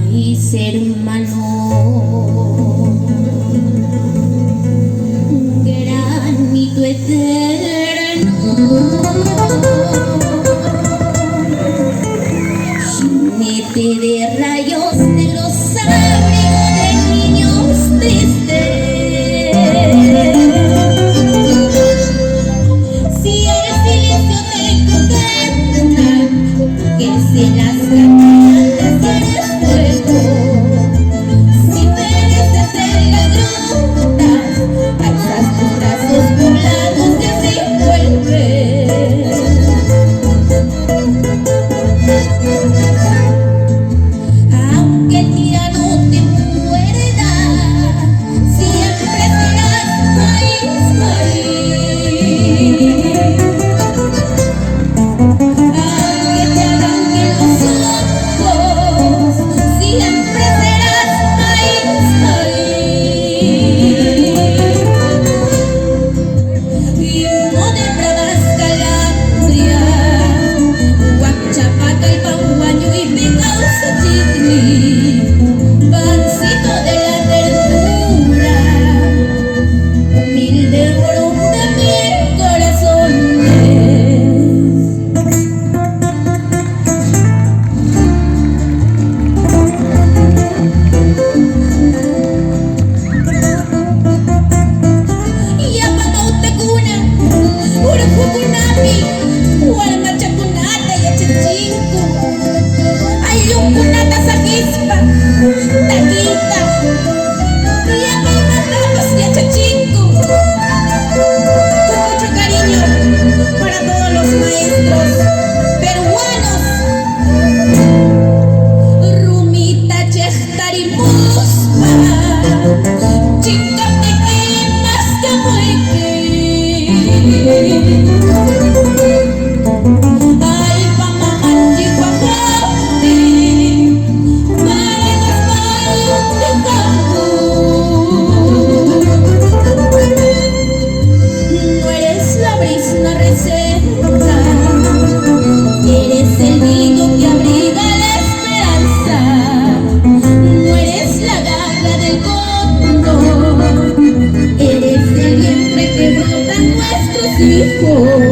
Maíz, hermano, granito eterno, jinete de rayos negros, abrigo de niños tristes. Si el silencio te contenta, que se las caminatas eres fuego. Si mereces en la gruta, alzas tus brazos poblados y así vuelves. Aunque el tirano te muerda, siempre serás maíz, maíz. Aunque te arranquen los ojos, siempre serás maíz, maíz. Himno de bravas Calabria, Huachapaca, el Huayno y mi causa chicli, pancito de la ternura, humilde oro de mil corazones. Yapamautacuna, Urucucunapi, Hualmachacunata y Achichincu, Ayuncunata Saquispa, Taquita, Yapamatapas y Achachincu. Con mucho cariño para todos los maestros peruanos. Rumita Chechtarimuspa, Chicatequi más Camuequi, Alpa Mamanchi Guapote, Maregas Maite Campo. No eres la brisna receta, eres el nido que abriga la esperanza. No eres la garra del cóndor, eres el vientre que brotan nuestros hijos.